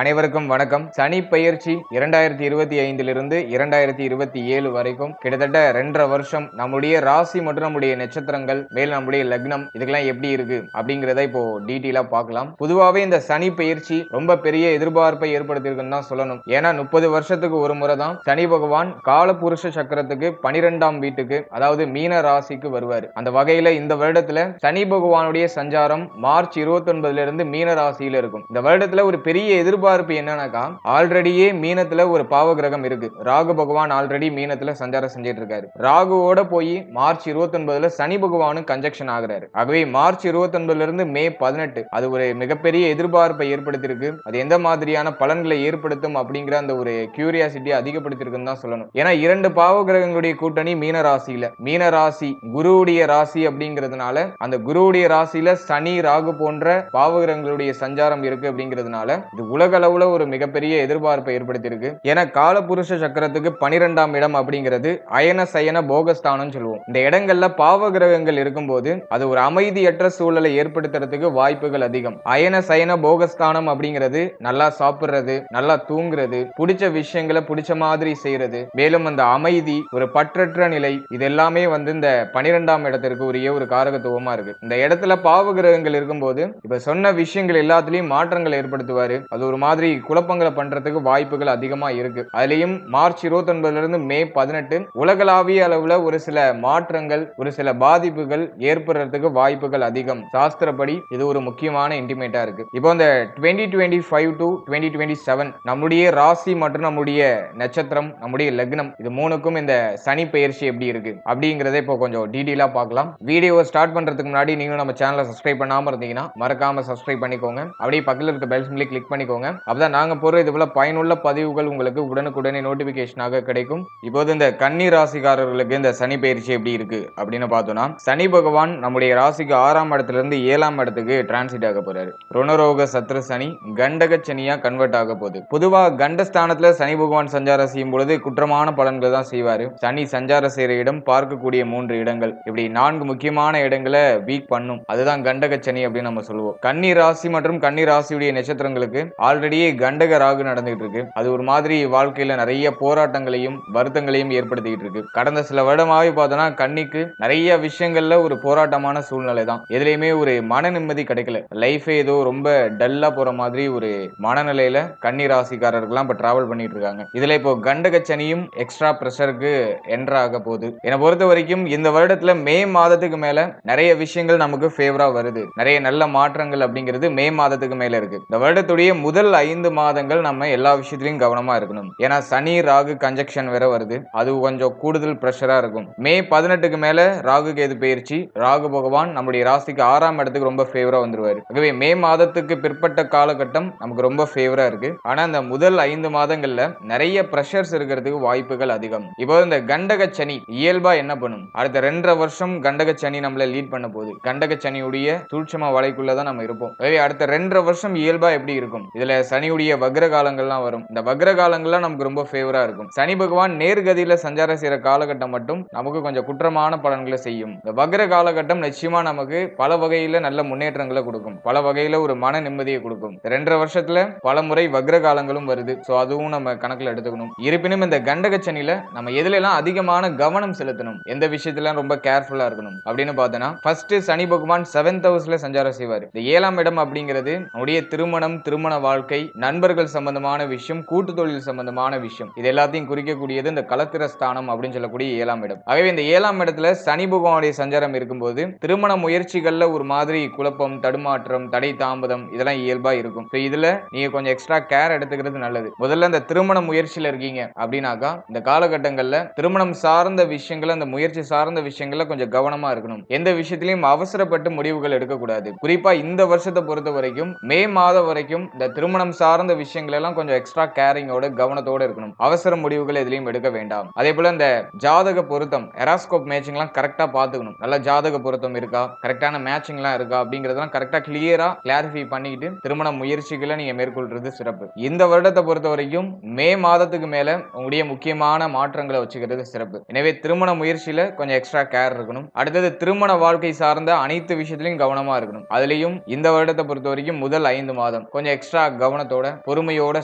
அனைவருக்கும் வணக்கம். சனி பெயர்ச்சி 2025 2027 வரைக்கும் கிட்டத்தட்ட 2.5 வருஷம் நம்முடைய ராசி மற்றும் நம்முடைய நட்சத்திரங்கள் மேல் நம்முடைய லக்னம் இதுக்கெல்லாம் எப்படி இருக்கு அப்படிங்கறத இப்போ டீட்டெயிலா பார்க்கலாம். பொதுவாவே இந்த சனி பெயர்ச்சி ரொம்ப பெரிய எதிர்பார்ப்பை ஏற்படுத்தியிருக்குன்னு தான் சொல்லணும். ஏன்னா 30 வருஷத்துக்கு ஒரு முறை தான் சனி பகவான் காலபுருஷ சக்கரத்துக்கு 12ஆம் வீட்டுக்கு அதாவது மீன ராசிக்கு வருவாரு. அந்த வகையில இந்த வருடத்துல சனி பகவானுடைய சஞ்சாரம் மார்ச் 29 இருந்து மீன ராசியில இருக்கும். இந்த வருடத்துல ஒரு பெரிய எதிர்பார்ப்பு என்னன்னாக்கா ஆல்ரெடியே மீனத்துல ஒரு பாவ கிரகம் இருக்கு. ராகு பகவான் ஆல்ரெடி மீனத்துல சஞ்சாரம் செஞ்சிட்டு இருக்காரு. ராகுவோட போய் மார்ச் 29 சனி பகவானும் கன்ஜெக்ஷன் ஆகுறாரு. ஆகவே மார்ச் 29 இருந்து மே 18 அது ஒரு மிகப்பெரிய எதிர்பார்ப்பை ஏற்படுத்தியிருக்கு. அது எந்த மாதிரியான பலன்களை ஏற்படுத்தும் அப்படிங்கிற அந்த ஒரு கியூரியாசிட்டியை அதிகப்படுத்திருக்குன்னு தான் சொல்லணும். ஏன்னா 2 பாவ கிரகங்களுடைய கூட்டணி மீன ராசியில, மீன ராசி குருவுடைய ராசி அப்படிங்கிறதுனால அந்த குருவுடைய ராசியில சனி ராகு போன்ற பாவ கிரகங்களுடைய சஞ்சாரம் இருக்கு அப்படிங்கிறதுனால இது உலக அளவுல ஒரு மிகப்பெரிய எதிர்பார்ப்பை ஏற்படுத்தியிருக்கு. ஏன்னா காலபுருஷ சக்கரத்துக்கு 12ஆம் இடம் அப்படிங்கிறது அயன சயன போகஸ்தானம் சொல்லுவோம். இந்த இடங்கள்ல பாவ கிரகங்கள் இருக்கும்போது அது ஒரு அமைதியற்ற சூழலை ஏற்படுத்துறதுக்கு வாய்ப்புகள் அதிகம். அயன சயன போகஸ்தானம் அப்படிங்கிறது நல்லா சாப்பிடுறது, நல்லா தூங்குறது, பிடிச்ச விஷயங்களை பிடிச்ச மாதிரி செய்யறது, மேலும் அந்த அமைதி, ஒரு பற்றற்ற நிலை, இது எல்லாமே இந்த 12ஆம் இடத்திற்கு உரிய ஒரு காரகத்துவமா இருக்கு. இந்த இடத்துல பாவ கிரகங்கள் இருக்கும்போது இப்ப சொன்ன விஷயங்கள் எல்லாத்திலையும் மாற்றங்கள் ஏற்படுத்துவாரு. அது ஒரு மாதிரி குழப்பங்களை பண்றதுக்கு வாய்ப்புகள் அதிகமா இருக்கு. அதுலயும் மார்ச் 29 இருந்து மே 18 உலகளாவிய அளவுல ஒரு சில மாற்றங்கள், ஒரு சில பாதிப்புகள் ஏற்படுறதுக்கு வாய்ப்புகள் அதிகம். சாஸ்திரப்படி இது ஒரு முக்கியமான இன்டிமேட்டா இருக்கு. இப்போ இந்த 2025 to 2027 நம்முடைய ராசி மற்றும் நம்முடைய நட்சத்திரம், நம்முடைய லக்னம் இது மூணுக்கும் இந்த சனி பெயர்ச்சி எப்படி இருக்கு அப்படிங்கறத இப்போ கொஞ்சம் டீடைலா பார்க்கலாம். வீடியோவை ஸ்டார்ட் பண்றதுக்கு முன்னாடி நீங்களும் நம்ம சேனலை சப்ஸ்கிரைப் பண்ணாம இருந்தீங்கன்னா மறக்காம சப்ஸ்கிரைப் பண்ணிக்கோங்க. அப்படியே பக்கத்துல இருக்க பெல் சிம்பலை கிளிக் பண்ணிக்கோங்க. அப்பதான் நாங்க போற இது போல பயனுள்ள பதிவுகள் உங்களுக்கு உடனுக்குடனே நோட்டிபிகேஷனாக கிடைக்கும். இப்போது இந்த கன்னி ராசிக்காரர்களுக்கு இந்த சனி பெயர்ச்சி எப்படி இருக்கு அப்படின்னு பார்த்தோம்னா, சனி பகவான் நம்முடைய ராசிக்கு 6ஆம் இடத்துல இருந்து 7ஆம் இடத்துக்கு டிரான்சிட் ஆக போறாரு. ருணரோக சத்ரு சனி கண்டக சனியா கன்வெர்ட் ஆக போகுது. பொதுவா கண்டஸ்தானத்துல சனி பகவான் சஞ்சாரம் செய்யும் பொழுது குற்றமான பலன்களை தான் செய்வாரு. சனி சஞ்சாரம் செய்யற இடம் பார்க்கக்கூடிய 3 இடங்கள், இப்படி 4 முக்கியமான இடங்களை வீக் பண்ணும். அதுதான் கண்டக சனி அப்படின்னு நம்ம சொல்லுவோம். கன்னி ராசி மற்றும் கன்னி ராசியுடைய நட்சத்திரங்களுக்கு ஆல்ரெடியே கண்டக ராகு நடந்துகிட்டு இருக்கு. அது ஒரு மாதிரி வாழ்க்கையில நிறைய போராட்டங்களையும் வருத்தங்களையும் ஏற்படுத்திக்கிட்டு இருக்கு. கடந்த சில வருடமாவே பார்த்தோம்னா கன்னிக்கு நிறைய விஷயங்கள்ல ஒரு போராட்டமான சூழ்நிலை தான். எதுலையுமே ஒரு மன நிம்மதி கிடைக்கல. லைஃபே ஏதோ ரொம்ப டல்லா போற மாதிரி ஒரு மனநிலையில கன்னி ராசிக்காரர்கள்லாம் இப்ப டிராவல் பண்ணிட்டு இருக்காங்க. இதுல இப்போ கண்டக சனியும் எக்ஸ்ட்ரா பிரஷருக்கு என்டர் ஆக போகுது. என்னை பொறுத்த வரைக்கும் இந்த வருடத்துல மே மாதத்துக்கு மேல நிறைய விஷயங்கள் நமக்கு ஃபேவரா வருது. நிறைய நல்ல மாற்றங்கள் அப்படிங்கிறது மே மாதத்துக்கு மேல இருக்கு. இந்த வருடத்துடைய முதல் 5 மாதங்கள் நம்ம எல்லா விஷயத்திலையும் கவனமா இருக்கணும். ஏன்னா சனி ராகு கன்ஜெக்ஷன் வேற வருது. அது கொஞ்சம் கூடுதல் பிரஷரா இருக்கும். மே 18க்கு மேல ராகு கேது பெயர்ச்சி, ராகு பகவான் நம்முடைய ராசிக்கு 6ஆம் இடத்துக்கு ரொம்ப ஃபேவரா வந்துருவாரு. ஆகவே மே மாதத்துக்கு பிற்பட்ட காலகட்டம் நமக்கு ரொம்ப ஃபேவரா இருக்கு. ஆனா இந்த முதல் 5 மாதங்கள்ல நிறைய பிரஷர்ஸ் இருக்கிறதுக்கு வாய்ப்புகள் அதிகம். இப்போ இந்த கண்டக சனி இயல்பா என்ன பண்ணும்? அடுத்த 2.5 வருஷம் கண்டக சனி நம்மள லீட் பண்ண போகுது. கண்டக சனியுடைய சூட்சும வலைக்குள்ளதான் நம்ம இருப்போம். அடுத்த 2.5 வருஷம் இயல்பா எப்படி இருக்கும்? இதுல சனியுடைய வக்ர காலங்கள்லாம் வரும். இந்த வக்ர காலங்கள்லாம் நமக்கு ரொம்ப ஃபேவரா இருக்கும். சனி பகவான் நேர்கதியில சஞ்சாரம் செய்யற காலகட்டம் மட்டும் நமக்கு கொஞ்சம் குற்றமான பலன்களை செய்யும். இந்த வக்ர காலகட்டம் நிச்சயமா நமக்கு பல வகையில நல்ல முன்னேற்றங்களை கொடுக்கும். பல வகையில ஒரு மன நிம்மதியை கொடுக்கும். 2.5 வருஷத்துல பல முறை வக்ர காலங்களும் வருது. சோ அதுவும் நம்ம கணக்குல எடுத்துக்கணும். இருப்பினும் இந்த கண்டக சனியில நம்ம எதுல எல்லாம் அதிகமான கவனம் செலுத்தணும், எந்த விஷயத்துல ரொம்ப கேர்ஃபுல்லா இருக்கணும் அப்படின்னு பார்த்தோம்னா, ஃபர்ஸ்ட் சனி பகவான் 7th ஹவுஸ்ல சஞ்சாரம் செய்வார். இந்த 7ஆம் இடம் அப்படிங்கிறது நம்முடைய திருமணம், திருமண வாழ்க்கை, நண்பர்கள் சம்பந்தமான விஷயம், கூட்டு தொழில் சம்பந்தமான விஷயம், இது எல்லாத்தையும் குறிக்கக்கூடியது இந்த கலத்திர ஸ்தானம் அப்படின்னு சொல்லக்கூடிய 7ஆம் இடம். ஆகவே இந்த 7ஆம் இடத்துல சனி பகவானுடைய சஞ்சாரம் இருக்கும்போது திருமண முயற்சிகள்ல ஒரு மாதிரி குழப்பம், தடுமாற்றம், தடை தாமதம் இதெல்லாம் இயல்பா இருக்கும். இதுல நீங்க கொஞ்சம் எக்ஸ்ட்ரா கேர் எடுத்துக்கிறது நல்லது. முதல்ல இந்த திருமண முயற்சியில இருக்கீங்க அப்படின்னாக்கா இந்த காலகட்டங்கள்ல திருமணம் சார்ந்த விஷயங்கள், அந்த முயற்சி சார்ந்த விஷயங்கள்ல கொஞ்சம் கவனமா இருக்கணும். எந்த விஷயத்திலையும் அவசரப்பட்டு முடிவுகள் எடுக்கக்கூடாது. குறிப்பா இந்த வருஷத்தை பொறுத்த வரைக்கும் மே மாதம் வரைக்கும் இந்த திருமணம் சார்ந்த விஷயங்கள் எல்லாம் கொஞ்சம் எக்ஸ்ட்ரா கேரிங்கோட கவனத்தோட இருக்கணும். அவசர முடிவுகள் எதுலையும் எடுக்க வேண்டாம். அதே போல இந்த ஜாதக பொருத்தம், எராஸ்கோப் மேட்சிங் எல்லாம் கரெக்டா பாத்துக்கணும். நல்ல ஜாதக பொருத்தம் இருக்கா, கரெக்டான மேட்சிங் எல்லாம் இருக்கா அப்படிங்கறதெல்லாம் கரெக்டா கிளியரா கிளாரிஃபை பண்ணிக்கிட்டு திருமண முயற்சிகளை நீங்க மேற்கொள்றது சிறப்பு. இந்த வருடத்தை பொறுத்த வரைக்கும் மே மாதத்துக்கு மேல உங்களுடைய முக்கியமான மாற்றங்களை வச்சுக்கிறது சிறப்பு. எனவே திருமண முயற்சியில கொஞ்சம் எக்ஸ்ட்ரா கேர் இருக்கணும். அடுத்தது திருமண வாழ்க்கை சார்ந்த அனைத்து விஷயத்திலையும் கவனமா இருக்கணும். அதுலயும் இந்த வருடத்தை பொறுத்த வரைக்கும் முதல் 5 மாதம் கொஞ்சம் எக்ஸ்ட்ரா கவனத்தோட பொறுமையோட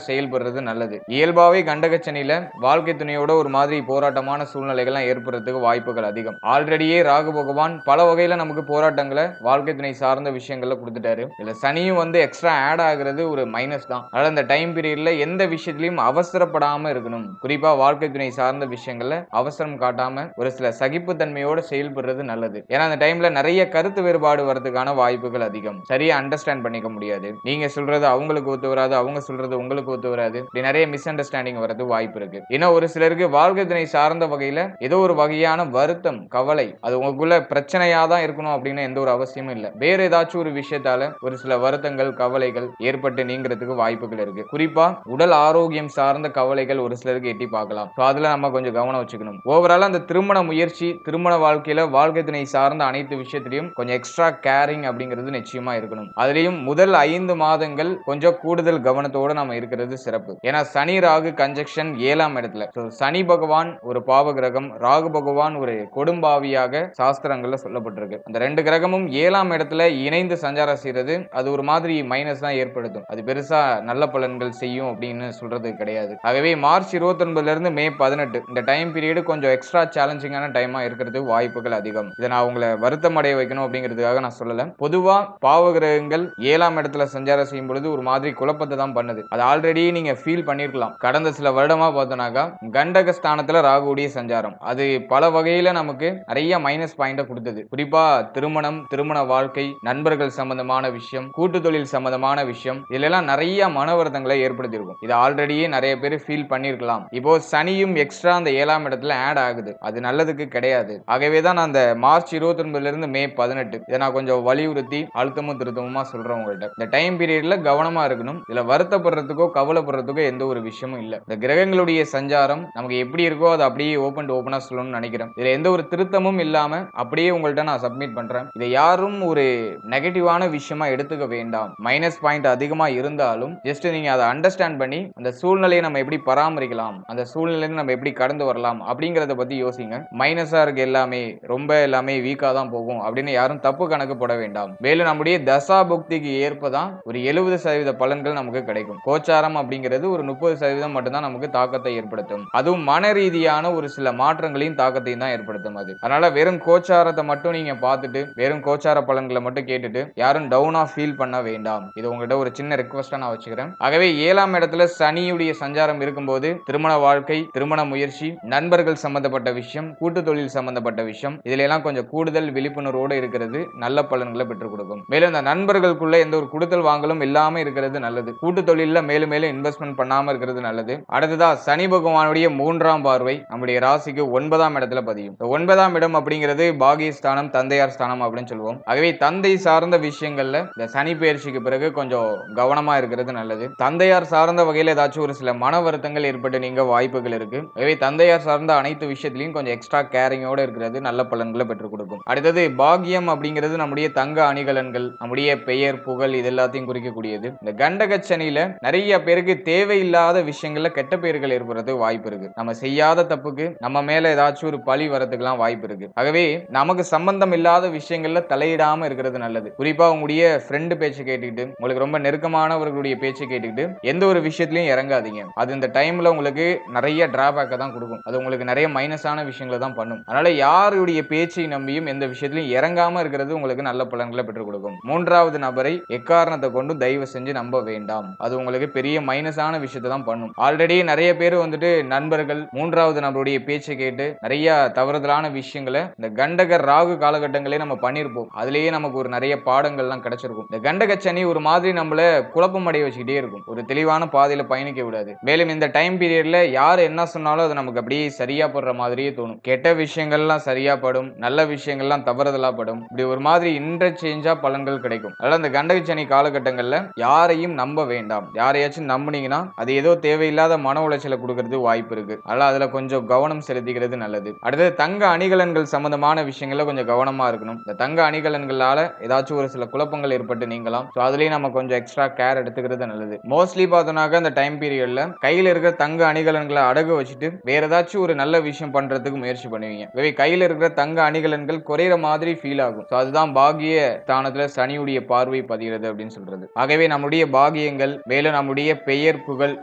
செயல்படுறது நல்லது. இயல்பாவே கண்டகச்சனியில வாழ்க்கை துணையோட ஒரு மாதிரி போராட்டமான சூழ்நிலைகள்லாம் ஏற்படுறதுக்கு வாய்ப்புகள் அதிகம். ஆல்ரெடியே ராகு பகவான் பல வகையில நமக்கு போராட்டங்களை வாழ்க்கை துணை சார்ந்த விஷயங்கள்ல கொடுத்துட்டாரு. இதுல சனியும் வந்து எக்ஸ்ட்ரா ஆட் ஆகுறது ஒரு மைனஸ் தான். அதனால இந்த டைம் பீரியட்ல எந்த விஷயத்திலையும் அவசரப்படாம இருக்கணும். குறிப்பா வாழ்க்கை துணை சார்ந்த விஷயங்கள்ல அவசரம் காட்டாம ஒரு சில சகிப்புத்தன்மையோட செயல்படுறது நல்லது. ஏன்னா அந்த டைம்ல நிறைய கருத்து வேறுபாடு வரதுக்கான வாய்ப்புகள் அதிகம். சரியா அண்டர்ஸ்டாண்ட் பண்ணிக்க முடியாது. நீங்க சொல்றது அவங்களுக்கு ஒத்து வராது, அவங்க சொல்றது உங்களுக்கு ஒத்து வராது. இப்படி நிறைய மிஸ் அண்டர்ஸ்டாண்டிங் வரது வாய்ப்பு இருக்கு. ஏன்னா ஒரு சிலருக்கு வாழ்க்கை துணை சார்ந்த வகையில ஏதோ ஒரு வகையான வருத்தம், கவலை, அது உங்களுக்குள்ள பிரச்சனையா தான் இருக்கணும் அப்படின்னு எந்த ஒரு அவசியமும் இல்ல. வேற ஏதாச்சும் ஒரு விஷயத்தால ஒரு சில வருத்தங்கள், கவலைகள் ஏற்பட்டு நீங்கிறதுக்கு வாய்ப்புகள் இருக்கு. குறிப்பா உடல் ஆரோக்கியம் சார்ந்த கவலைகள் ஒரு சிலருக்கு எட்டி பார்க்கலாம். அதுல நம்ம கொஞ்சம் கவனம் வச்சுக்கணும். ஓவரால் அந்த திருமண முயற்சி, திருமண வாழ்க்கையில வாழ்க்கை துணை சார்ந்த அனைத்து விஷயத்திலையும் கொஞ்சம் எக்ஸ்ட்ரா கேரிங் அப்படிங்கிறது நிச்சயமா இருக்கணும். அதுலயும் முதல் 5 மாதங்கள் கொஞ்சம் கூடுதல் கவனத்தோட நம்ம இருக்கிறது சிறப்பு. ஏன்னா சனி ராகு கன்ஜெக்ஷன் 7ஆம் இடத்துல. சனி பகவான் ஒரு பாவ கிரகம், ராகு பகவான் ஒரு கொடும்பாவியாக சாஸ்திரங்கள்ல சொல்லப்பட்டிருக்கு. அந்த 2 கிரகமும் 7ஆம் இடத்துல இணைந்து சஞ்சாரம் செய்யறது அது ஒரு மாதிரி மைனஸ் தான் ஏற்படுத்தும். அது பெருசா நல்ல பலன்கள் செய்யும் அப்படின்னு சொல்றது கிடையாது. ஆகவே மார்ச் 29 இருந்து மே 18 இந்த டைம் பீரியட் கொஞ்சம் எக்ஸ்ட்ரா சேலஞ்சிங்கான டைமா இருக்கிறது வாய்ப்புகள் அதிகம். இதை நான் உங்களை வருத்தம் அடைய வைக்கணும் அப்படிங்கிறதுக்காக நான் சொல்லல. பொதுவா பாவ கிரகங்கள் 7ஆம் இடத்துல சஞ்சாரம் செய்யும் பொழுது ஒரு மாதிரி குழப்பத்தை தான் பண்ணுது. அது ஆல்ரெடி நீங்க ஃபீல் பண்ணிருக்கலாம். கடந்த சில வருடமா பார்த்தோம்னாக்கா கண்டக ஸ்தானத்துல ராகுடைய சஞ்சாரம் அது பல வகையில நமக்கு நிறைய மைனஸ் பாயிண்ட கொடுத்தது. குறிப்பா திருமணம், திருமண வாழ்க்கை, நண்பர்கள் சம்பந்தமான விஷயம், கூட்டு தொழில் சம்பந்தமான விஷயம், இதெல்லாம் நிறைய மன வருத்தங்களை ஏற்படுத்தி இருக்கும். இது ஆல்ரெடியே நிறைய பேர் ஃபீல் பண்ணிருக்கலாம். இப்போ சனியும் எக்ஸ்ட்ரா அந்த 7ஆம் இடத்துல ஆட் ஆகுது. அது நல்லதுக்கு கிடையாது. ஆகவே தான் அந்த மார்ச் 29 இருந்து மே 18 இதை நான் கொஞ்சம் வலியுறுத்தி அழுத்தமும் திருத்தமுமா சொல்றேன் உங்கள்கிட்ட. இந்த டைம் பீரியட்ல கவனமா இருக்கணும். இதுல வருத்தப்படுறதுக்கோ கவலைப்படுறதுக்கோ எந்த ஒரு விஷயமும் இல்ல. இந்த கிரகங்களுடைய சஞ்சாரம் நமக்கு எப்படி இருக்கோ அதை அப்படியே ஓபன் டு ஓபனா சொல்லணும்னு நினைக்கிறேன். இதுல எந்த ஒரு திருத்தமும் இல்லாம அப்படியே உங்கள்கிட்ட நான் சப்மிட் பண்றேன். இதை யாரும் ஒரு நெகட்டிவான விஷயமா எடுத்துக்க வேண்டாம். மைனஸ் பாயிண்ட் அதிகமா இருந்தாலும் ஜஸ்ட் நீங்க அதை அண்டர்ஸ்டாண்ட் பண்ணி அந்த சூழ்நிலையை நம்ம எப்படி பராமரிக்கலாம், அந்த சூழ்நிலையில நம்ம எப்படி கடந்து வரலாம் அப்படிங்கறத பத்தி யோசிங்க. மைனஸா இருக்கு எல்லாமே, ரொம்ப எல்லாமே வீக்கா தான் போகும் அப்படின்னு யாரும் தப்பு கணக்கு போட வேண்டாம். மேலும் நம்முடைய தசா புக்திக்கு ஏற்பதான் ஒரு 70% பலன்கள் நமக்கு கிடைக்கும். கோச்சாரம் அப்படிங்கிறது ஒரு 30% மட்டும்தான் நமக்கு தாக்கத்தை ஏற்படுத்தும். அதுவும் மன ரீதியான ஒரு சில மாற்றங்களையும் தாக்கத்தையும் தான் ஏற்படுத்தும். அது அதனால வெறும் கோச்சாரத்தை மட்டும் நீங்க பார்த்துட்டு வெறும் கோச்சார பலன்களை மட்டும் கேட்டுட்டு யாரும் டவுனா ஃபீல் பண்ண வேண்டாம். இது உங்ககிட்ட ஒரு சின்ன ரிக்வெஸ்டா நான் வச்சுக்கிறேன். ஆகவே 7ஆம் இடத்துல சனியுடைய சஞ்சாரம் இருக்கும்போது திருமண வாழ்க்கை, திருமண முயற்சி, நண்பர்கள் சம்பந்தப்பட்ட விஷயம், கூட்டு தொழில் சம்பந்தப்பட்ட விஷயம், இதுல எல்லாம் கொஞ்சம் கூடுதல் விழிப்புணர்வோடு இருக்கிறது நல்ல பலன்களை பெற்றுக் கொடுக்கும். மேலும் இந்த நண்பர்களுக்குள்ள எந்த ஒரு கொடுத்தல் வாங்கலும் இல்லாம இருக்கிறது நல்லது. கூட்டு தொழில மேலும் மேலும் இன்வெஸ்ட்மெண்ட் பண்ணாம இருக்கிறது நல்லது. அடுத்ததா சனி பகவானுடைய 3ஆம் பார்வை நம்முடைய ராசிக்கு 9ஆம் இடத்துல பதியும். 9ஆம் இடம் அப்படிங்கிறது பாகியஸ்தானம், தந்தையார் ஸ்தானம் அப்படின்னு சொல்லுவோம். ஆகவே தந்தை சார்ந்த விஷயங்கள்ல இந்த சனி பயிற்சிக்கு பிறகு கொஞ்சம் கவனமா இருக்கிறது நல்லது. தந்தையார் சார்ந்த வகையில் ஏதாச்சும் ஒரு சில மன வருத்தங்கள் ஏற்பட்டு நீங்க வாய்ப்புகள் இருக்கு. ஆகவே தந்தையார் சார்ந்த அனைத்து விஷயத்திலையும் கொஞ்சம் எக்ஸ்ட்ரா கேரிங்கோட இருக்கிறது நல்ல பலன்களை பெற்றுக் கொடுக்கும். அடுத்தது பாகியம் அப்படிங்கிறது நம்முடைய தங்க அணிகலன்கள், நம்முடைய பெயர், புகழ், இது எல்லாத்தையும் குறிக்கக்கூடியது. இந்த கண்டக சனியில நிறைய பேருக்கு தேவையில்லாத விஷயங்கள்ல கெட்ட பெயர்கள் ஏற்படுறது வாய்ப்பு இருக்கு. நம்ம செய்யாத தப்புக்கு நம்ம மேல ஏதாச்சும் ஒரு பழி வரதுக்கெல்லாம் வாய்ப்பு இருக்கு. ஆகவே நமக்கு சம்பந்தம் இல்லாத விஷயங்கள்ல தலையிடாம இருக்கிறது நல்லது. குறிப்பா உங்களுடைய ஃப்ரெண்டு பேச்சு கேட்டுக்கிட்டு, உங்களுக்கு ரொம்ப நெருக்கமானவர்களுடைய பேச்சு கேட்டுக்கிட்டு எந்த ஒரு விஷயத்திலையும் இறங்காதீங்க. அது இந்த டைம்ல உங்களுக்கு நிறைய டிராபேக்கை தான் கொடுக்கும். அது உங்களுக்கு நிறைய மைனஸான விஷயங்களை தான் பண்ணும். அதனால யாருடைய பேச்சை நம்பியும் எந்த விஷயத்திலையும் இறங்காம இருக்கிறது உங்களுக்கு நல்ல பலன்களை பெற்றுக் கொடுக்கும். 3வது நபரை எக்காரணத்தை கொண்டு தயவு செஞ்சு நம்ப வேண்டாம். அது உங்களுக்கு பெரிய மைனஸான விஷயத்தை தான் பண்ணும். ஆல்ரெடி நிறைய பேர் வந்துட்டு நண்பர்கள் 3வது நபருடைய பேச்சை கேட்டு நிறைய தவறுதலான விஷயங்களை இந்த கண்டக ராகு காலகட்டங்களே நம்ம பண்ணிருப்போம். அதுலயே நமக்கு ஒரு நிறைய பாடங்கள்லாம் கிடைச்சிருக்கும். இந்த கண்டக சனி ஒரு மாதிரி நம்மள குழப்பம் அடைய வச்சுக்கிட்டே இருக்கும். ஒரு தெளிவான பாதையில பயணிக்க விடாது. மேலும் இந்த டைம் பீரியட்ல யார் என்ன சொன்னாலும் அது நமக்கு அப்படியே சரியா படுற மாதிரியே தோணும். கெட்ட விஷயங்கள்லாம் சரியா படும், நல்ல விஷயங்கள்லாம் தவறுதலா படும். இப்படி ஒரு மாதிரி இன்டர்சேஞ்சா பலன்கள் கிடைக்கும். அதனால இந்த கண்டக சனி காலகட்டங்கள்ல யாரையும் நம்ப வேண்டாம். யாரையாச்சும் நம்புனீங்கன்னா அது ஏதோ தேவையில்லாத மன உளைச்சலை கொடுக்கறது வாய்ப்பு இருக்கு. அதனால அதுல கொஞ்சம் கவனம் செலுத்திக்கிறது நல்லது. அடுத்தது தங்க அணிகலன்கள் சம்பந்தமான விஷயங்கள்ல கொஞ்சம் கவனமா இருக்கணும். இந்த தங்க அணிகலன்களால ஏதாச்சும் ஒரு சில குழப்பங்கள் ஏற்பட்டு நீங்களாம். அதுலயும் நம்ம கொஞ்சம் எக்ஸ்ட்ரா கேர் எடுத்துக்கிறது நல்லது. மோஸ்ட்லி பார்த்தோம்னாக்க இந்த டைம் பீரியட்ல கையில இருக்கிற தங்க அணிகலன்களை அடகு வச்சுட்டு வேற ஏதாச்சும் ஒரு நல்ல விஷயம் பண்றதுக்கு முயற்சி பண்ணுவீங்க. கையில இருக்கிற தங்க அணிகலன்கள் குறையிற மாதிரி ஃபீல் ஆகும். அதுதான் பாகிய ஸ்தானத்துல சனியுடைய பார்வை பதிகிறது அப்படின்னு சொல்றது. ஆகவே நம்முடைய பாகியங்கள், மேலும் நம்முடைய பெயர் புகழ்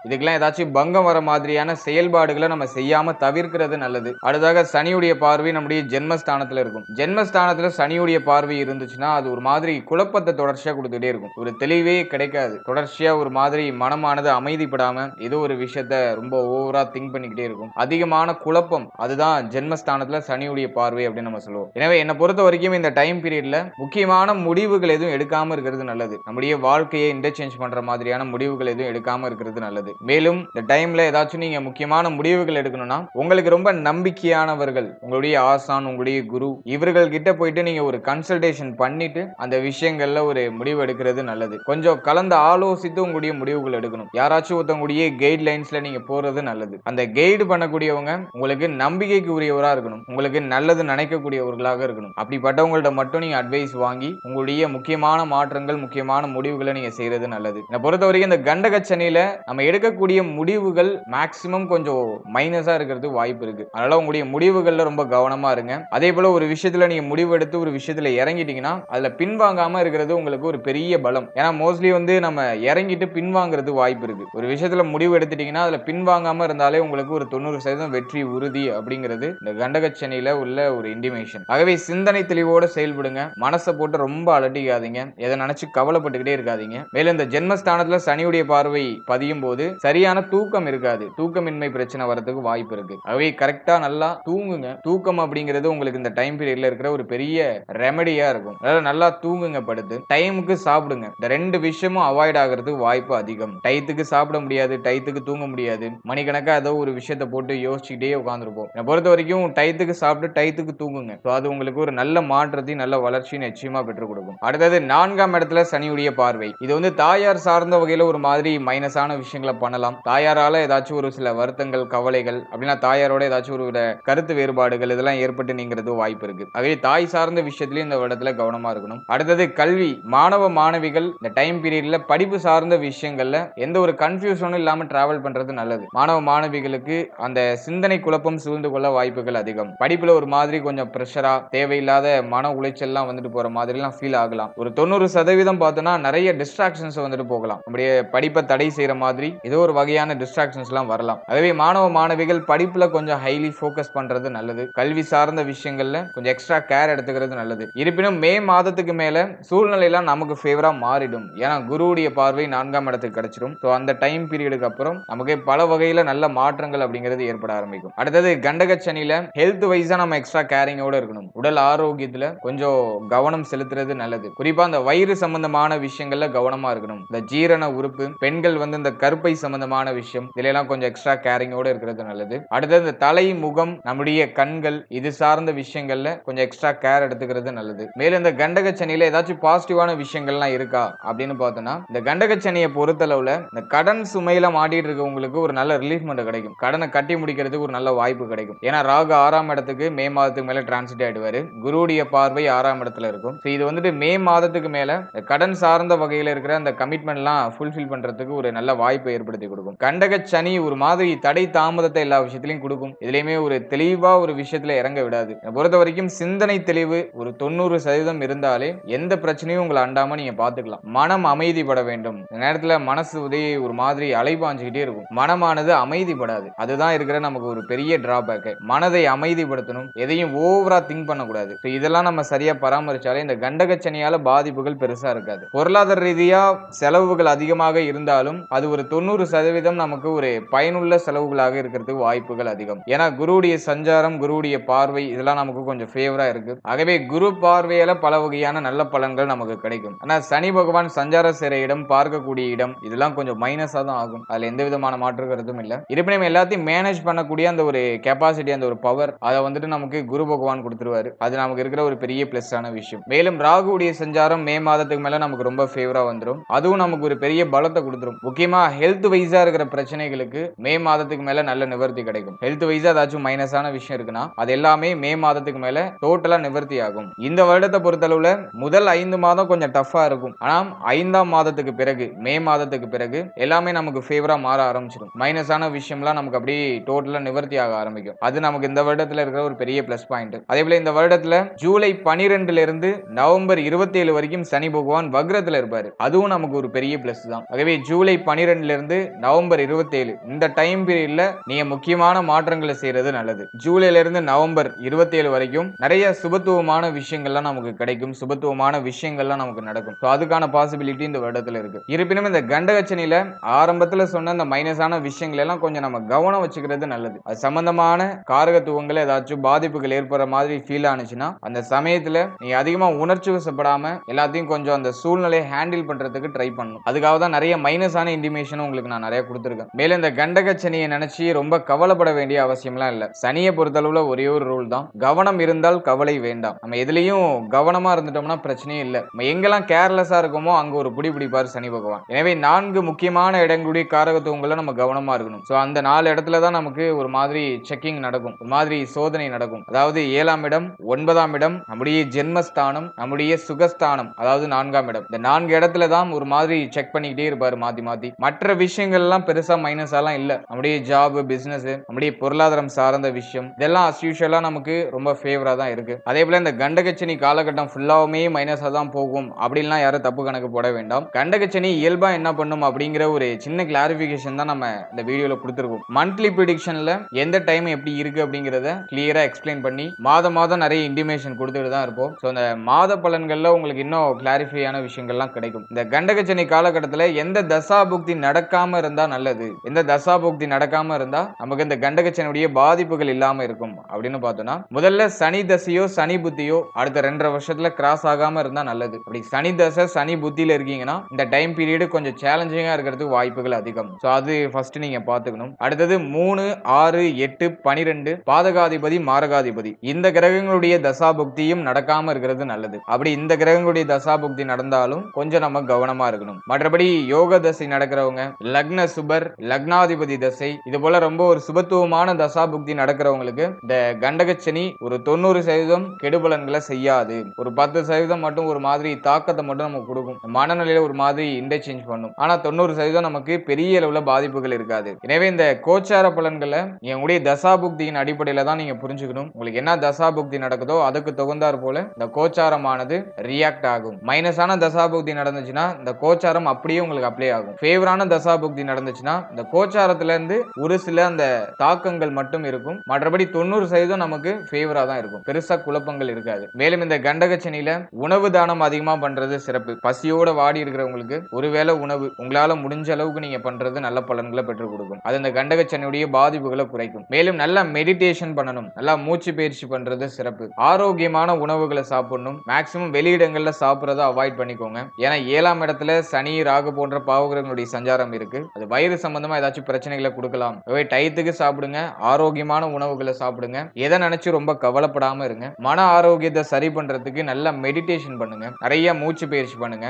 இதுக்கெல்லாம் ஏதாச்சும் பங்கம் வர மாதிரியான செயல்பாடுகளை நம்ம செய்யாம தவிர்க்கிறது நல்லது. அடுத்ததாக சனியுடைய பார்வை நம்முடைய ஜென்மஸ்தானத்துல இருக்கும். ஜென்மஸ்தானத்துல சனியுடைய பார்வை இருந்துச்சுன்னா அது ஒரு மாதிரி குழப்பத்தை தொடர்ச்சியா கொடுத்துட்டே இருக்கும். ஒரு தெளிவே கிடைக்காது. தொடர்ச்சியா ஒரு மாதிரி மனமானது அமைதிப்படாம ஏதோ ஒரு விஷயத்த ரொம்ப ஓவரா திங்க் பண்ணிக்கிட்டே இருக்கும். அதிகமான குழப்பம், அதுதான் ஜென்மஸ்தானத்துல சனியுடைய பார்வை அப்படின்னு நம்ம சொல்லுவோம். எனவே என்னை பொறுத்த வரைக்கும் இந்த டைம் பீரியட்ல முக்கியமான முடிவுகள் எதுவும் எடுக்காம இருக்கிறது நல்லது. நம்முடைய வாழ்க்கையை இன்டர்சேஞ்ச் பண்ற மாதிரியான முடிவுகள் எதுவும் எடுக்காம இருக்கிறது நல்லது. மேலும் இந்த டைம்ல ஏதாச்சும் நீங்க முக்கியமான முடிவுகள் எடுக்கணும்னா உங்களுக்கு ரொம்ப நம்பிக்கையானவர்கள், உங்களுடைய ஆசான், உங்களுடைய குரு, இவர்கள் கிட்ட போயிட்டு நீங்க ஒரு கன்சல்டேஷன் பண்ணிட்டு அந்த விஷயங்கள்ல ஒரு முடிவு எடுக்கிறது நல்லது. கொஞ்சம் கலந்து ஆலோசித்து உங்களுடைய முடிவுகள் எடுக்கணும். யாராச்சும் ஒருத்தவங்களுடைய கைட் லைன்ஸ்ல நீங்க போறது நல்லது. அந்த கைடு பண்ணக்கூடியவங்க உங்களுக்கு நம்பிக்கைக்கு உரியவரா இருக்கணும். உங்களுக்கு நல்லது நினைக்கக்கூடியவர்களாக இருக்கணும். அப்படிப்பட்டவங்கள்ட்ட மட்டும் நீங்க அட்வைஸ் வாங்கி உங்களுடைய முக்கியமான மாற்றங்கள், முக்கியமான முடிவுகளை நீங்க செய்யறது நல்லது. என்னை பொறுத்த வரைக்கும் இந்த கண்டகச்சனியில நம்ம எடுக்கக்கூடிய முடிவுகள் மேக்சிமம் கொஞ்சம் மைனஸா இருக்கிறது வாய்ப்பு இருக்கு. அதனால உங்களுடைய முடிவுகள்ல ரொம்ப கவனமா இருங்க. அதே போல ஒரு விஷயத்துல நீங்க முடிவு எடுத்து ஒரு விஷயத்துல இறங்கிட்டீங்கன்னா அதுல பின்வாங்காம இருக்கிறது உங்களுக்கு ஒரு பெரிய பலம். ஏன்னா மோஸ்ட்லி நம்ம இறங்கிட்டு பின்வாங்கிறது வாய்ப்பு இருக்கு. ஒரு விஷயத்துல முடிவு எடுத்துட்டீங்கன்னா அதுல பின்வாங்காம இருந்தாலே உங்களுக்கு ஒரு 90% வெற்றி உறுதி அப்படிங்கிறது இந்த கண்டகச்சனியில உள்ள ஒரு இண்டிமேஷன். ஆகவே சிந்தனை தெளிவோட செயல்படுங்க. மனசை போட்டு ரொம்ப அலட்டிக்காதீங்க. எதை நினைச்சு கவலைப்பட்டுக்கிட்டே இருக்காதீங்க. மேலும் இந்த ஜென்மஸ்தானத்துல சனியுடைய பார்வை பதியும் போது சரியான தூக்கம் இருக்காது. தூக்கமின்மை பிரச்சனை வரதுக்கு வாய்ப்பு இருக்கு. ஆகவே கரெக்டா நல்லா தூங்குங்க. தூக்கம் அப்படிங்கிறது உங்களுக்கு இந்த டைம் பீரியட்ல இருக்கிற ஒரு பெரிய ரெமெடியா இருக்கும். அதனால நல்லா தூங்குங்க. படுத்து டைமுக்கு சாப்பிடுங்க. இந்த ரெண்டு விஷயமும் அவாய்ட் ஆகிறதுக்கு வாய்ப்பு அதிகம். டயத்துக்கு சாப்பிட முடியாது, டயத்துக்கு தூங்க முடியாது. மணிக்கணக்கா ஏதோ ஒரு விஷயத்தை போட்டு யோசிச்சுட்டே உட்காந்துருப்போம். என்னை பொறுத்த வரைக்கும் டயத்துக்கு சாப்பிட்டு டயத்துக்கு தூங்குங்க. அது உங்களுக்கு ஒரு நல்ல மாற்றத்தையும் நல்ல வளர்ச்சியும் நிச்சயமா பெற்றுக் கொடுக்கும். அடுத்தது 4ஆம் இடத்துல சனியுடைய பார்வை. இது தாயார் சார்ந்த வகையில ஒரு மாதிரி மைனஸான விஷயங்களை பண்ணலாம். தாயாரால ஏதாச்சும் ஒரு சில வருத்தங்கள், கவலைகள், அப்படின்னா தாயாரோட ஏதாச்சும் ஒரு கருத்து வேறுபாடுகள் இதெல்லாம் ஏற்பட்டு நீங்கிறது வாய்ப்பு இருக்கு. ஆகவே தாய் சார்ந்த விஷயத்திலயும் இந்த இடத்துல கவனமா இருக்கணும். அடுத்தது கல்வி. மாணவ மாணவிகள் இந்த டைம் பீரியட்ல படிப்பு சார்ந்த விஷயங்கள்ல எந்த ஒரு கன்ஃபியூஷனும் இல்லாம டிராவல் பண்றது நல்லது. மாணவ மாணவிகளுக்கு அந்த சிந்தனை குழப்பம் சூழ்ந்து கொள்ள வாய்ப்புகள் அதிகம். படிப்புல ஒரு மாதிரி கொஞ்சம் பிரஷரா, தேவையில்லாத மன உளைச்சல்லாம் போற மாதிரி எல்லாம் ஃபீல் ஆகலாம். ஒரு 90% பார்த்தோம்னா நிறைய டிஸ்ட்ராக்ஷன்ஸ் போகலாம். நம்முடைய படிப்பை தடை செய்யற மாதிரி ஏதோ ஒரு வகையான டிஸ்ட்ராக்ஷன்ஸ் எல்லாம் வரலாம். அதுவே மாணவ மாணவிகள் படிப்புல கொஞ்சம் ஹைலி ஃபோக்கஸ் பண்றது நல்லது. கல்வி சார்ந்த விஷயங்கள்ல கொஞ்சம் எக்ஸ்ட்ரா கேர் எடுத்துக்கிறது நல்லது. இருப்பினும் மே மாதத்துக்கு மேல சூழ்நிலை எல்லாம் நமக்கு ஃபேவரா மாறிடும். ஏன்னா குருவுடைய பார்வை 4ஆம் இடத்துக்கு கிடைச்சிடும். அந்த டைம் பீரியடுக்கு அப்புறம் நமக்கு பல வகையில நல்ல மாற்றங்கள் அப்படிங்கிறது ஏற்பட ஆரம்பிக்கும். அடுத்தது கண்டகச்சனியில ஹெல்த் வைஸா நம்ம எக்ஸ்ட்ரா கேரிங்கோட இருக்கணும். உடல் ஆரோக்கியத்துல கொஞ்சம் கவனம் செலுத்துறது நல்லது. குறிப்பா அந்த வயிறு சம்பந்தமான விஷயங்கள்ல கவனமா இருக்கணும். இந்த ஜீரண உறுப்பு, பெண்கள் இந்த கருப்பை சம்பந்தமான விஷயம் இதெல்லாம் கொஞ்சம் எக்ஸ்ட்ரா கேரிங்கோட இருக்கிறது நல்லது. அடுத்தது இந்த தலை, முகம், நம்முடைய கண்கள் இது சார்ந்த விஷயங்கள்ல கொஞ்சம் எக்ஸ்ட்ரா கேர் எடுத்துக்கிறது நல்லது. மேலும் இந்த கண்டகச்சனியில ஏதாச்சும் பாசிட்டிவான விஷயங்கள்லாம் இருக்கா அப்படின்னு பார்த்தோம்னா இந்த கண்டகச்சனியை பொறுத்தளவுல இந்த கடன் சுமையில மாட்டிட்டு இருக்கவங்களுக்கு ஒரு நல்ல ரிலீஃப்மெண்ட் கிடைக்கும். கடனை கட்டி முடிக்கிறதுக்கு ஒரு நல்ல வாய்ப்பு கிடைக்கும். ஏன்னா ராகு 6ஆம் இடத்துக்கு மே மாதத்துக்கு மேல டிரான்சிட் ஆயிடுவாரு. குருவுடைய பார்வை 6ஆம் இடத்துல இருக்கும். இது மே மாதத்துக்கு மேல கடன் சார்ந்த வகையில இருக்கிற அந்த கமிட்மெண்ட் எல்லாம் ஃபுல்ஃபில் பண்றதுக்கு ஒரு நல்ல வாய்ப்பை ஏற்படுத்தி கொடுக்கும். கண்டகச்சனி ஒரு மாதிரி தடை தாமதத்தை எல்லா விஷயத்திலையும் கொடுக்கும். இதுலயுமே ஒரு தெளிவா ஒரு விஷயத்துல இறங்க விடாது. பொறுத்த வரைக்கும் சிந்தனை தெளிவு ஒரு 90% இருந்தாலே எந்த பிரச்சனையும் உங்களை அண்டாம நீங்க பாத்துக்கலாம். மனம் அமைதிப்பட வேண்டும். இந்த நேரத்துல மனசு ஒரு மாதிரி அலைபாஞ்சுக்கிட்டே இருக்கும். மனமானது அமைதிப்படாது. அதுதான் இருக்கிற நமக்கு ஒரு பெரிய டிராபேக். மனதை அமைதிப்படுத்தணும். எதையும் ஓவரா திங்க் பண்ணக்கூடாது. இதெல்லாம் நம்ம சரியா பராமரிச்சாலே இந்த கண்டகச்சனியால பாதிப்புகள் பெருசா இருக்காது. பொருளாதார ரீதியா செலவுகள் அதிகமாக இருந்தாலும் அது ஒரு 90% நமக்கு ஒரு பயனுள்ள செலவுகளாக இருக்கிறதுக்கு வாய்ப்புகள் அதிகம். ஏன்னா குருவுடைய சஞ்சாரம், குருவுடைய பார்வை இதெல்லாம் நமக்கு கொஞ்சம் ஃபேவரா இருக்கு. ஆகவே குரு பார்வையால பல வகையான நல்ல பலன்கள் நமக்கு கிடைக்கும். ஆனா சனி பகவான் சஞ்சார செய்ற இடம், பார்க்கக்கூடிய இடம் இதெல்லாம் கொஞ்சம் மைனஸா தான் ஆகும். அதுல எந்த விதமான மாற்று கருத்தும் இல்ல. இருப்பினும் எல்லாத்தையும் மேனேஜ் பண்ணக்கூடிய அந்த ஒரு கெப்பாசிட்டி, அந்த ஒரு பவர் அதை நமக்கு குரு பகவான் கொடுத்துருவாரு. அது நமக்கு இருக்கிற ஒரு பெரிய பிளஸ் ஆன விஷயம். மேலும் ராகுவுடைய சஞ்சாரம் மே மாதத்துக்கு மேல நமக்கு ரொம்ப ஃபேவரா வந்துடும். அதுவும் நமக்கு ஒரு பெரிய பலத்தை கொடுத்துரும். முக்கியமா ஹெல்த் வைஸா இருக்கிற பிரச்சனைகளுக்கு மே மாதத்துக்கு மேல நல்ல நிவர்த்தி கிடைக்கும். ஹெல்த் வைஸா ஏதாச்சும் மைனஸான விஷயம் இருக்குன்னா அது எல்லாமே மே மாதத்துக்கு மேல டோட்டலா நிவர்த்தி ஆகும். இந்த வருடத்தை பொறுத்தளவுல முதல் 5 மாதம் கொஞ்சம் டஃபா இருக்கும். ஆனா 5ஆம் மாதத்துக்கு பிறகு, மே மாதத்துக்கு பிறகு எல்லாமே நமக்கு ஃபேவரா மாற ஆரம்பிச்சிடும். மைனஸான விஷயம்லாம் நமக்கு அப்படியே டோட்டலா நிவர்த்தி ஆக ஆரம்பிக்கும். அது நமக்கு இந்த வருடத்துல இருக்கிற ஒரு பெரிய பிளஸ் பாயிண்ட். அதே போல இந்த வருடத்துல ஜூலை 12 இருந்து நவம்பர் 27 வரைக்கும் சனி பகவான் வக்ரத்துல இருப்பாரு. அதுவும் நமக்கு ஒரு பெரிய பிளஸ் தான். ஆகவே ஜூலை 12 இருந்து நவம்பர் 27 இந்த டைம் பீரியட்ல நீங்க முக்கியமான மாற்றங்களை செய்யறது நல்லது. ஜூலைல இருந்து நவம்பர் 27 வரைக்கும் நிறைய சுபத்துவமான விஷயங்கள்லாம் நமக்கு கிடைக்கும், சுபத்துவமான விஷயங்கள்லாம் நமக்கு நடக்கும். அதுக்கான பாசிபிலிட்டி இந்த வருடத்துல இருக்கு. இருப்பினும் இந்த கண்டகச்சனியில ஆரம்பத்துல சொன்ன இந்த மைனஸான விஷயங்கள் எல்லாம் கொஞ்சம் நம்ம கவனம் வச்சுக்கிறது நல்லது. அது சம்பந்தமான காரகத்துவங்கள் ஏதாச்சும் பாதிப்புகள் ஏற்படுற மாதிரி ஃபீல் ஆனிச்சுன்னா அந்த சமயத்துல நீங்க அதிகமா உணர்ச்சி வசப்படாம எல்லாத்தையும் கொஞ்சம் அந்த சூழ்நிலையை ஹேண்டில் பண்றதுக்கு ட்ரை பண்ணணும். அதுக்காக தான் நிறைய மைனஸான இன்டிமேஷன் உங்களுக்கு நான் நிறைய கொடுத்துருக்கேன். மேலும் இந்த கண்டகச்சனியை நினைச்சு ரொம்ப கவலைப்பட வேண்டிய அவசியம்லாம் இல்ல. சனியை பொறுத்தளவுல ஒரே ஒரு ரூல் தான், கவனம் இருந்தால் கவலை வேண்டாம். நம்ம எதுலயும் கவனமா இருந்துட்டோம்னா பிரச்சனையே இல்ல. நம்ம எங்கெல்லாம் கேர்லெஸ்ஸா இருக்கோமோ அங்க ஒரு புடி பிடிப்பார் சனி பகவான். எனவே 4 முக்கியமான இடங்களுடைய காரகத்துவங்களை நம்ம கவனமா இருக்கணும். சோ அந்த 4 இடத்துல தான் நமக்கு ஒரு மாதிரி செக்கிங் நடக்கும், ஒரு மாதிரி சோதனை நடக்கும். அதாவது 7ஆம் இடம், 9ஆம் இடம், நம்முடைய ஜென்மஸ்தானம், நம்முடைய சுகஸ்தானம், அதாவது 4ஆம் இடம். இந்த 4 இடத்துல தான் ஒரு மாதிரி செக் பண்ணிக்கிட்டே இருப்பாரு மாத்தி மாத்தி. மற்ற விஷயங்கள் எல்லாம் பெருசா மைனஸாலாம் இல்ல. நம்முடைய ஜாப், பிசினஸ், நம்முடைய பொருளாதாரம் சார்ந்த விஷயம் இதெல்லாம் அஸ் யூஷுவலா நமக்கு ரொம்ப ஃபேவரா தான் இருக்கு. அதே போல இந்த கண்டகச்சனி காலகட்டம் ஃபுல்லாவுமே மைனஸா தான் போகும் அப்படின்லாம் யாரும் தப்பு கணக்கு போட வேண்டாம். கண்டகச்சனி இயல்பா என்ன பண்ணும் அப்படிங்கிற ஒரு சின்ன கிளாரிபிகேஷன் தான் நம்ம இந்த வீடியோல கொடுத்துருக்கோம். மந்த்லி ப்ரெடிக்ஷன்ல எந்த டைம் எப்படி இருக்கு அப்படிங்கறத கிளியரா எக்ஸ்பிளைன் பண்ணி மாதம் நிறைய இன்டிமேஷன் கொடுத்துட்டு தான் இருப்போம். ஸோ அந்த மாத பலன்கள்ல உங்களுக்கு இன்னும் கிளாரிஃபையான விஷயங்கள்லாம் கிடைக்கும். இந்த கண்டகச்சனி காலகட்டத்தில் எந்த தசாபுக்தி நடக்காம இருந்தா நல்லது, எந்த தசாபுக்தி நடக்காம இருந்தா நமக்கு இந்த கண்டகச்சனுடைய பாதிப்புகள் இல்லாம இருக்கும் அப்படின்னு பார்த்தோம்னா, முதல்ல சனி தசையோ சனி புத்தியோ அடுத்த 2.5 வருஷத்துல கிராஸ் ஆகாம இருந்தா நல்லது. அப்படி சனி தசை சனி புத்தியில இருக்கீங்கன்னா இந்த டைம் பீரியட் கொஞ்சம் சேலஞ்சிங்கா இருக்கிறதுக்கு வாய்ப்புகள் அதிகம். சோ அது ஃபர்ஸ்ட் நீங்க பாத்துக்கணும். அடுத்தது 3, 6, 8, 12 பாதகாதிபதி மாரகாதிபதி இந்த கிரகங்களுடைய தசாபுக்தியும் நடக்காம இருக்கிறது நல்லது. அப்படி இந்த கிரகங்களுடைய தசாபுக்தி நடந்தாலும் கொஞ்சம் நம்ம கவனமா இருக்கணும். மற்றபடி யோக தசை நடக்கிறவங்க, லக்ன சுபர், லக்னாதிபதி தசை இது போல ரொம்ப ஒரு சுபத்துவமான தசாபுக்தி நடக்கிறவங்களுக்கு இந்த கண்டகச்சனி ஒரு 90% கெடுபலன்களை செய்யாது. ஒரு 10% மட்டும் ஒரு மாதிரி தாக்கத்தை மட்டும் நமக்கு கொடுக்கும், மனநிலையில ஒரு மாதிரி இன்டர்சேஞ்ச் பண்ணும். ஆனா 90% நமக்கு பெரிய அளவுல பாதிப்புகள் இருக்காது. எனவே இந்த கோச்சார பலன்களை உங்களுடைய தசாபுக்தியின் அடிப்படையில தான் நீங்க புரிஞ்சுக்கணும். உங்களுக்கு என்ன தசாபுக்தி நடக்குதோ அதுக்கு தகுந்தாற் போல இந்த கோச்சாரமானது ரியாக்ட் ஆகும். மைனஸான தசாபுக்தி நடந்துச்சுன்னா இந்த கோச்சாரம் அப்படியே உங்களுக்கு அப்ளை ஆகும். ஃபேவரான தசாபுக்தி நடந்துச்சுன்னா இந்த கோச்சாரத்துல இருந்து ஒரு சில அந்த தாக்கங்கள் மட்டும் இருக்கும். மற்றபடி 90% நமக்கு ஃபேவரா தான் இருக்கும், பெருசா குழப்பங்கள் இருக்காது. மேலும் இந்த கண்டகச்சனியில உணவு தானம் அதிகமா பண்றது சிறப்பு. பசியோட வாடி இருக்கிறவங்களுக்கு ஒருவேளை உணவு உங்களால முடிஞ்ச அளவுக்கு நீங்க பண்றது நல்ல பலன்களை பெற்றுக் கொடுக்கும். அது இந்த கண்டகச்சனியுடைய பாதிப்புகளை குறைக்கும். மேலும் நல்ல மெடிடேஷன் பண்ணணும், நல்லா மூச்சு பயிற்சி பண்றது சிறப்பு. ஆரோக்கியமான உணவுகளை சாப்பிடணும். மேக்சிமம் வெளியிடங்கள்ல சாப்பிடறத அவாய்ட் பண்ணிக்கோங்க. ஏன்னா 7ஆம் இடத்துல சனி, ராகு போன்ற பாவகிரகங்களுடைய சஞ்சாரம் இருக்கு. அது வயிறு சம்பந்தமா ஏதாச்சும் பிரச்சனைகளை கொடுக்கலாம். டயத்துக்கு சாப்பிடுங்க, ஆரோக்கியமான உணவுகளை சாப்பிடுங்க. எதை நினைச்சு ரொம்ப கவலைப்படாம இருங்க. மன ஆரோக்கியத்தை சரி பண்றதுக்கு நல்ல மெடிடேஷன் பண்ணுங்க, நிறைய மூச்சு பயிற்சி பண்ணுங்க.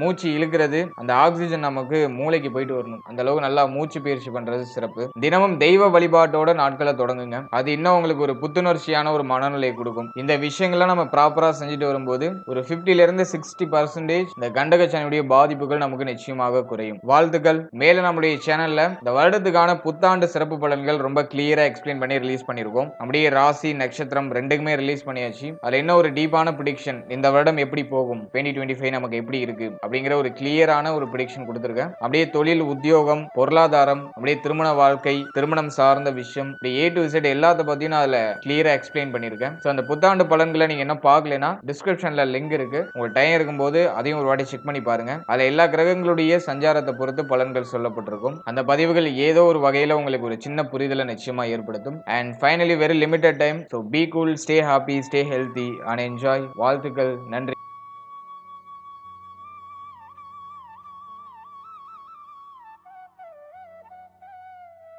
மூச்சு இழுக்கிறது அந்த ஆக்சிஜன் நமக்கு மூளைக்கு போயிட்டு வரணும், அந்த அளவுக்கு நல்லா மூச்சு பயிற்சி பண்றது சிறப்பு. தினமும் தெய்வ வழிபாட்டோட நாட்களை தொடங்குங்க. அது இன்னும் உங்களுக்கு ஒரு புத்துணர்ச்சியான ஒரு மனநிலையை கொடுக்கும். இந்த விஷயங்களை நம்ம ப்ராப்பரா செஞ்சுட்டு வரும்போது ஒரு 50 இருந்து 60% இந்த கண்டகச்சனியுடைய பாதிப்புகள் நமக்கு நிச்சயமாக குறையும். வாழ்த்துக்கள். மேல நம்முடைய சேனல்ல இந்த வருடத்துக்கான புத்தாண்டு சிறப்பு பலன்கள் ரொம்ப கிளியரா எக்ஸ்பிளைன் பண்ணி ரிலீஸ் பண்ணிருக்கோம். அப்படியே ராசி நட்சத்திரம் ரெண்டுக்குமே ரிலீஸ் பண்ணியாச்சு. அதுல என்ன ஒரு டீப்பான ப்ரெடிக்ஷன், இந்த வருடம் எப்படி போகும், 2025 நமக்கு எப்படி இருக்கு அப்படிங்கிற ஒரு கிளியரான ஒரு ப்ரெடிக்ஷன் கொடுத்திருக்கேன். அப்படியே தொழில், உத்தியோகம், பொருளாதாரம், அப்படியே திருமண வாழ்க்கை, திருமணம் சார்ந்த விஷயம், A to Z எல்லாத்த பத்தியும் அதுல கிளியரா எக்ஸ்பிளைன் பண்ணிருக்கேன். சோ அந்த புத்தாண்டு பலன்களை நீங்க என்ன பார்க்கலனா டிஸ்கிரிப்ஷன்ல லிங்க் இருக்கு, உங்களுக்கு டைம் இருக்கும்போது அதையும் ஒரு வாட்டி செக் பண்ணி பாருங்க. அதுல எல்லா கிரகங்களுடைய சஞ்சாரத்தை பொறுத்து பலன்கள் சொல்லப்பட்டிருக்கும். அந்த பதிவுகள் ஏதோ ஒரு வகையில உங்களுக்கு ஒரு சின்ன புரிதலை நிச்சயமா ஏற்படுத்தும். And finally very limited time, so be cool, stay happy, stay healthy and enjoy. வாழ்த்துக்கள். நன்றி.